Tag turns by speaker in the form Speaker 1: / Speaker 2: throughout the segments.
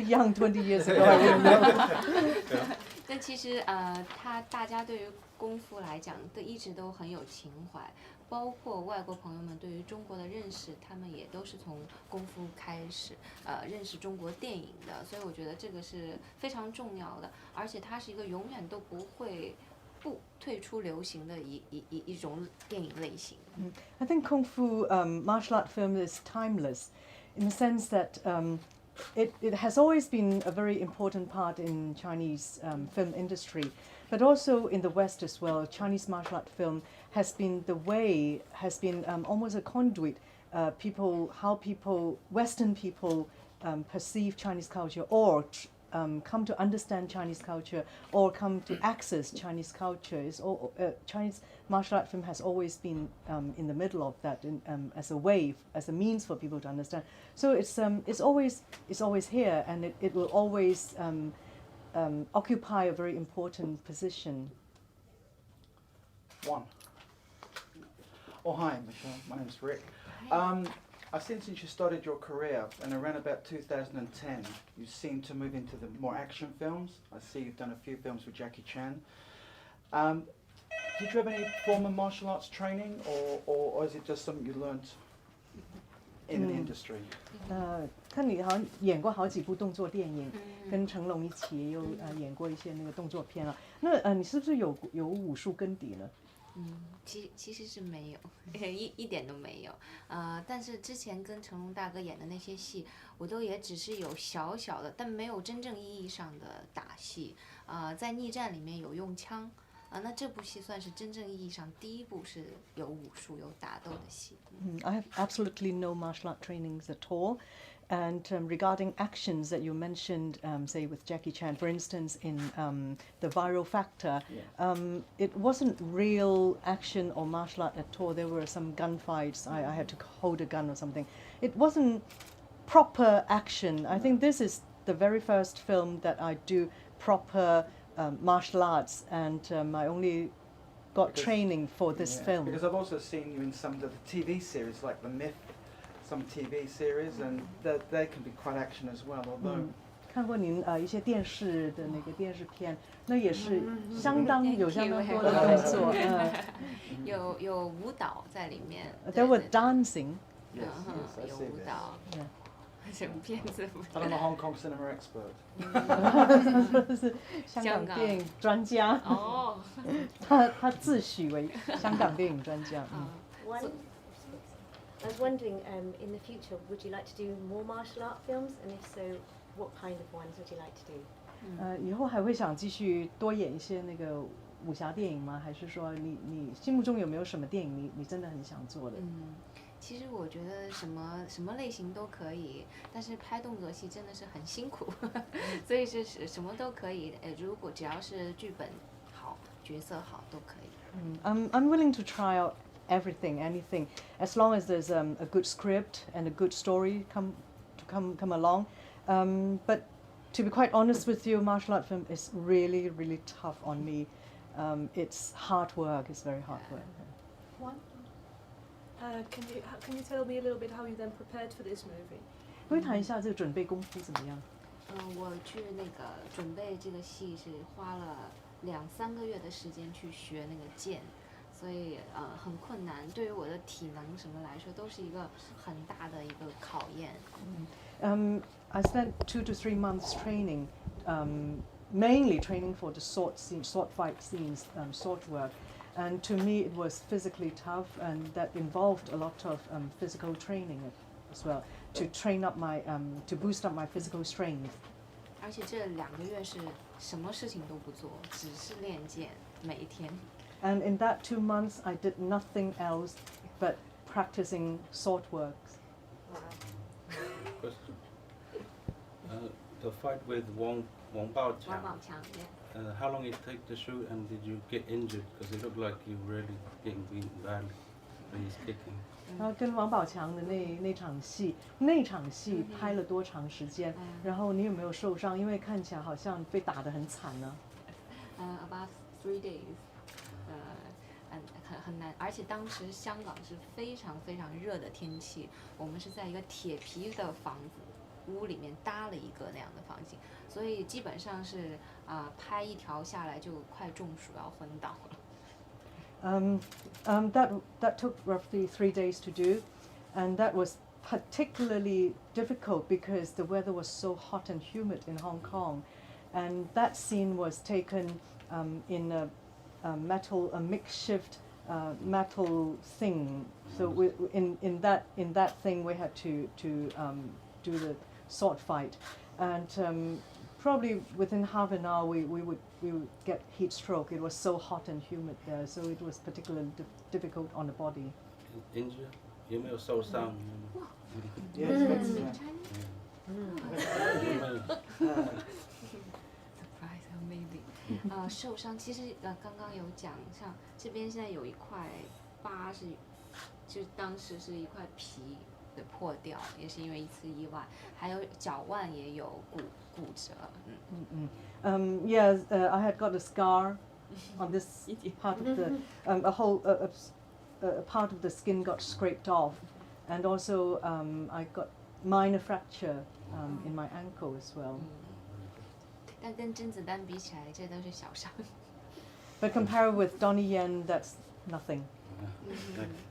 Speaker 1: Young 20 years ago, I wouldn't know.
Speaker 2: 但其实大家对于功夫来讲，一直都很有情怀，包括外国朋友们对于中国的认识，他们也都是从功夫开始，认识中国电影的，所以我觉得这个是非常重要的，而且它是一个永远都不会不退出流行的一种电影类型。
Speaker 1: I think Kung Fu martial art film is timeless, in the sense that it has always been a very important part in Chinese film industry, but also in the West as well. Chinese martial art film has been almost a conduit. Western people perceive Chinese culture, or come to understand Chinese culture, or come to access Chinese culture. Chinese martial art film has always been in the middle of that, as a way, as a means for people to understand. So it's always here, and it will always occupy a very important position.
Speaker 3: One. Oh, hi, Michelle. My name's Rick. I've seen since you started your career, and around about 2010, you seem to move into the more action films. I see you've done a few films with Jackie Chan. Did you have any formal martial arts training, or is it just something you learned in the industry?
Speaker 1: 看你好像演过好几部动作电影，跟成龙一起也有演过一些那个动作片啊。那你是不是有武术根底呢？
Speaker 2: 其实是没有，一点都没有。但是之前跟成龙大哥演的那些戏，我都也只是有小小的，但没有真正意义上的打戏。在逆战里面有用枪，那这部戏算是真正意义上第一部是有武术、有打斗的戏。
Speaker 1: I have absolutely no martial art trainings at all. And regarding actions that you mentioned, say with Jackie Chan, for instance, in the Viral Factor, it wasn't real action or martial art at all. There were some gunfights. I had to hold a gun or something. It wasn't proper action. I think this is the very first film that I do proper martial arts, and I only got training for this film.
Speaker 3: Because I've also seen you in some of the TV series, like The Myth, some TV series, and they can be quite action as well. Although
Speaker 1: 看过您一些电视的那个电视片，那也是相当多的动作，
Speaker 2: 有舞蹈在里面。
Speaker 1: There were dancing.
Speaker 2: 有舞蹈。什么片子
Speaker 3: ？I'm a Hong Kong cinema expert.
Speaker 1: 是香港电影专家。哦。他自诩为香港电影专家。
Speaker 4: I was wondering, in the future, would you like to do more martial art films? And if so, what kind of ones would you like to do?
Speaker 1: 以后还会想继续多演一些那个武侠电影吗？还是说你心目中有没有什么电影你真的很想做的？
Speaker 2: 其实我觉得什么类型都可以，但是拍动作戏真的是很辛苦，所以是什么都可以。如果只要是剧本好、角色好都可以。
Speaker 1: I'm willing to try out anything, as long as there's a good script and a good story come along. But to be quite honest with you, martial art film is really, really tough on me. It's hard work. It's very hard work.
Speaker 5: One. Can you tell me a little bit how you then prepared for this movie?
Speaker 1: 会谈一下这个准备功夫怎么样？
Speaker 2: 我去那个准备这个戏是花了2-3个月的时间去学那个剑。所以很困难，对于我的体能什么来说，都是一个很大的一个考验。
Speaker 1: I spent 2 to 3 months training, mainly training for the sword fight scenes, sword work, and to me it was physically tough, and that involved a lot of physical training as well to train up to boost up my physical strength.
Speaker 2: 而且这2个月是什么事情都不做，只是练剑，每一天。
Speaker 1: And in that 2 months, I did nothing else but practicing sword works.
Speaker 6: Question. The fight with Wang Baoqiang. How long it take to shoot, and did you get injured? Because it looked like you really getting beaten badly when he's kicking.
Speaker 1: 然后跟王宝强的那场戏拍了多长时间？然后你有没有受伤？因为看起来好像被打得很惨呢。
Speaker 2: About 3 days. 很难，而且当时香港是非常非常热的天气，我们是在一个铁皮的房子，屋里面搭了一个那样的房景，所以基本上是拍一条下来就快中暑要昏倒了。
Speaker 1: That took roughly 3 days to do, and that was particularly difficult because the weather was so hot and humid in Hong Kong, and that scene was taken in a makeshift metal thing. So in that thing we had to do the sword fight, and probably within half an hour we would get heat stroke. It was so hot and humid there, so it was particularly difficult on the body.
Speaker 6: Injured? 有没有受伤？
Speaker 3: Yeah, it's good.
Speaker 2: Surprise or maybe 受伤其实刚刚有讲，像这边现在有一块疤是，就是当时是一块皮的破掉，也是因为一次意外，还有脚腕也有骨折。
Speaker 1: Yes, I had got a scar on this part of the a whole a part of the skin got scraped off, and also I got minor fracture in my ankle as well.
Speaker 2: 但跟甄子丹比起来，这都是小伤。
Speaker 1: But compared with Donnie Yen, that's nothing.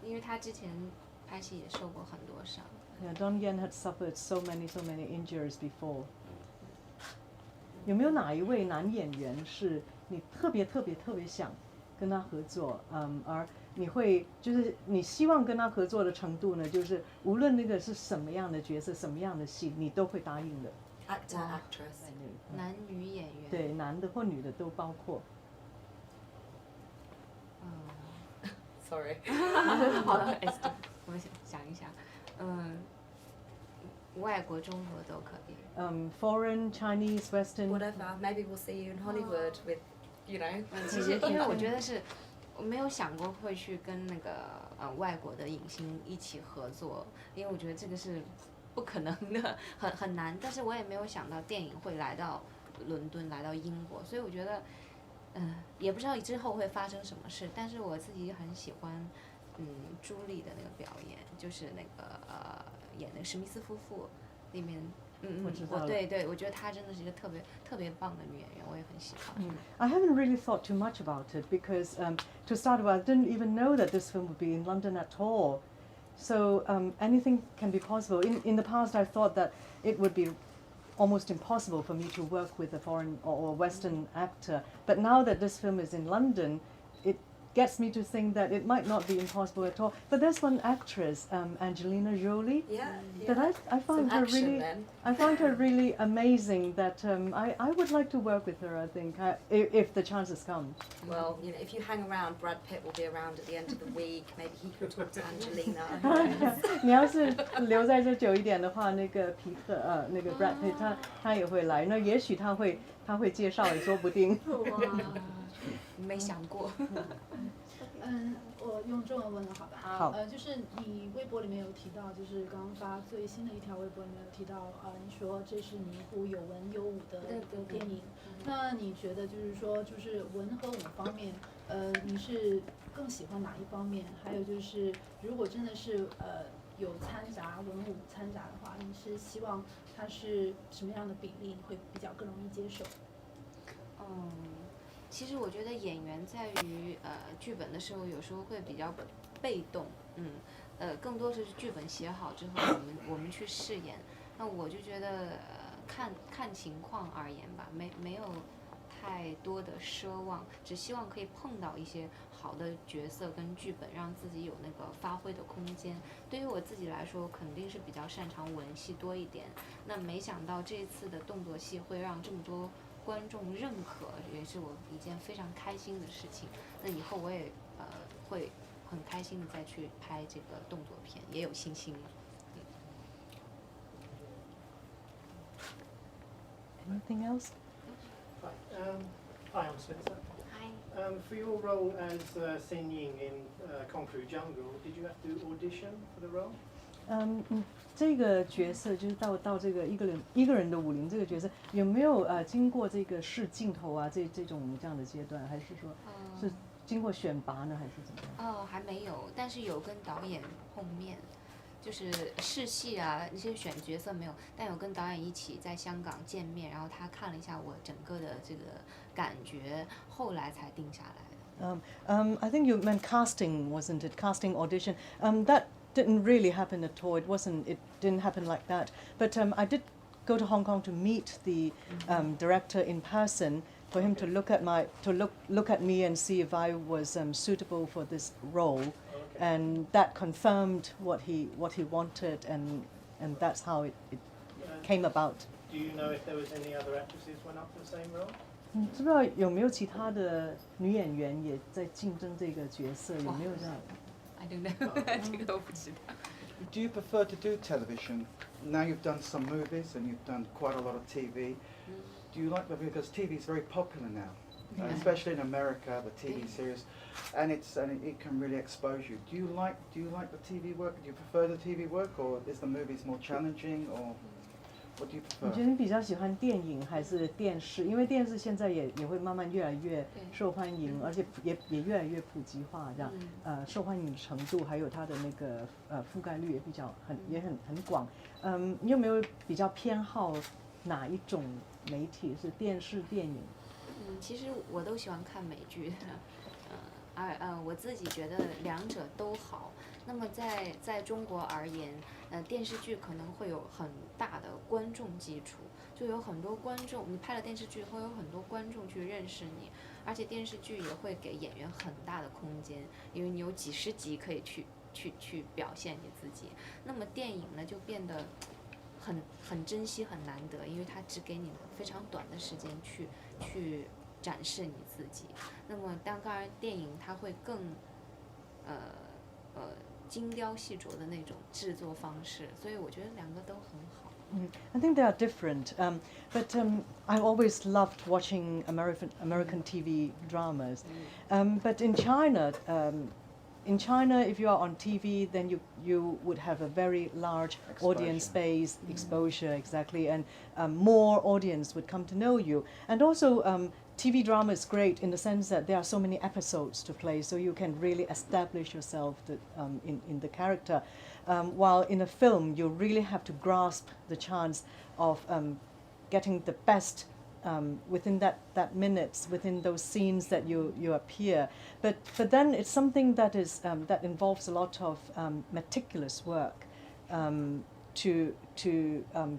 Speaker 2: 因为他之前拍戏也受过很多伤。
Speaker 1: Yeah, Donnie Yen had suffered so many injuries before. 有没有哪一位男演员是你特别想跟他合作，而你会就是你希望跟他合作的程度呢？就是无论那个是什么样的角色、什么样的戏，你都会答应的。
Speaker 4: Actor, actress.
Speaker 2: 男女演员。
Speaker 1: 对，男的或女的都包括。
Speaker 4: Sorry.
Speaker 2: 好的 ，Esther， 我们想一想，外国、中国都可以。
Speaker 1: Foreign, Chinese, Western.
Speaker 4: Whatever. Maybe we'll see you in Hollywood with, you know.
Speaker 2: 其实因为我觉得是，我没有想过会去跟那个外国的影星一起合作，因为我觉得这个是不可能的，很难。但是我也没有想到电影会来到伦敦，来到英国，所以我觉得，也不知道之后会发生什么事。但是我自己很喜欢，朱莉的那个表演，就是那个演那个史密斯夫妇里面。对，我觉得她真的是一个特别棒的女演员，我也很喜欢。
Speaker 1: I haven't really thought too much about it because to start with, I didn't even know that this film would be in London at all. So anything can be possible. In the past, I thought that it would be almost impossible for me to work with a foreign or Western actor. But now that this film is in London, it gets me to think that it might not be impossible at all. But there's one actress, Angelina Jolie, that I find her really amazing. That I would like to work with her. I think if the chances come.
Speaker 4: Well, you know, if you hang around, Brad Pitt will be around at the end of the week. Maybe he could talk to Angelina.
Speaker 1: 你要是留在这久一点的话，那个皮特那个 Brad Pitt 他也会来。那也许他会介绍，也说不定。
Speaker 2: 没想过。
Speaker 5: 我用中文问了，好吧？
Speaker 1: 好。
Speaker 5: 就是你微博里面有提到，就是刚刚发最新的一条微博里面有提到，你说这是你一部有文有武的一个电影。那你觉得就是说，就是文和武方面，你是更喜欢哪一方面？还有就是，如果真的是有掺杂文武掺杂的话，你是希望它是什么样的比例会比较更容易接受？
Speaker 2: 其实我觉得演员在于剧本的时候，有时候会比较被动，更多是剧本写好之后，我们去饰演。那我就觉得看情况而言吧，没有太多的奢望，只希望可以碰到一些好的角色跟剧本，让自己有那个发挥的空间。对于我自己来说，肯定是比较擅长文戏多一点。那没想到这次的动作戏会让这么多观众认可，也是我一件非常开心的事情。那以后我也会很开心的再去拍这个动作片，也有信心。
Speaker 1: Anything else?
Speaker 7: Hi, I'm Spencer.
Speaker 2: Hi.
Speaker 7: For your role as Sen Ying in Kung Fu Jungle, did you have to audition for the role?
Speaker 1: 这个角色就是到这个一个人的武林这个角色，有没有经过这个试镜头啊这样的阶段，还是说是经过选拔呢，还是怎么样？
Speaker 2: 还没有，但是有跟导演碰面。就是试戏啊，那些选角色没有，但有跟导演一起在香港见面，然后他看了一下我整个的这个感觉，后来才定下来的。
Speaker 1: I think you meant casting, wasn't it? Casting audition. That didn't really happen at all. It didn't happen like that. But I did go to Hong Kong to meet the director in person, for him to look at look at me and see if I was suitable for this role. And that confirmed what he wanted, and that's how it came about.
Speaker 7: Do you know if there was any other actresses went up for the same role?
Speaker 1: 知不知道有没有其他的女演员也在竞争这个角色？有没有这样？
Speaker 2: I don't know， 这个我不知道。
Speaker 3: Do you prefer to do television? Now you've done some movies and you've done quite a lot of TV. Do you like that? Because TV is very popular now. Especially in America, the TV series, and it can really expose you. Do you like the TV work? Do you prefer the TV work, or is the movies more challenging, or what do you prefer?
Speaker 1: 你觉得你比较喜欢电影还是电视？因为电视现在也会慢慢越来越受欢迎，而且也越来越普及化，这样受欢迎程度还有它的那个覆盖率也比较很广。你有没有比较偏好哪一种媒体？是电视、电影？
Speaker 2: 其实我都喜欢看美剧的，我自己觉得两者都好。那么在中国而言，电视剧可能会有很大的观众基础，就有很多观众，你拍了电视剧会有很多观众去认识你，而且电视剧也会给演员很大的空间，因为你有几十集可以去表现你自己。那么电影呢，就变得很珍惜很难得，因为它只给你非常短的时间去展示你自己。那么当然电影它会更精雕细琢的那种制作方式，所以我觉得两个都很好。
Speaker 1: I think they are different, but I always loved watching American TV dramas. But in China, if you are on TV, then you would have a very large audience base, exposure, exactly, and more audience would come to know you. And also, TV drama is great in the sense that there are so many episodes to play, so you can really establish yourself in the character. While in a film, you really have to grasp the chance of getting the best within that minutes, within those scenes that you appear. But then it's something that is that involves a lot of meticulous work to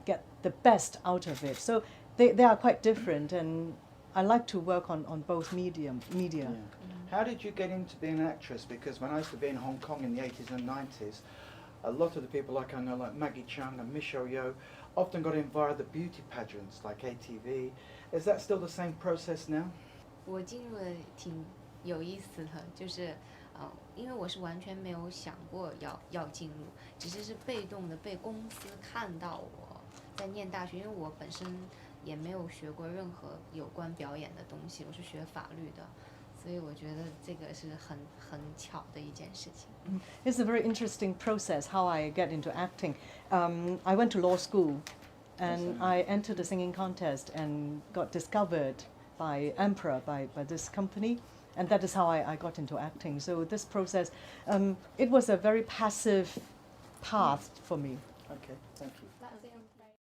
Speaker 1: get the best out of it. So they are quite different, and I like to work on both media.
Speaker 3: Yeah. How did you get into being an actress? Because when I used to be in Hong Kong in the 80s and 90s, a lot of the people I know, like Maggie Cheung and Michelle Yeoh, often got in via the beauty pageants like ATV. Is that still the same process now?
Speaker 2: 我进入的挺有意思的，就是因为我是完全没有想过要进入，只是被动的被公司看到我在念大学，因为我本身也没有学过任何有关表演的东西，我是学法律的，所以我觉得这个是很巧的一件事情。
Speaker 1: It's a very interesting process how I get into acting. I went to law school, and I entered a singing contest and got discovered by Emperor, by this company, and that is how I got into acting. So this process, it was a very passive path for me.
Speaker 3: Okay, thank you.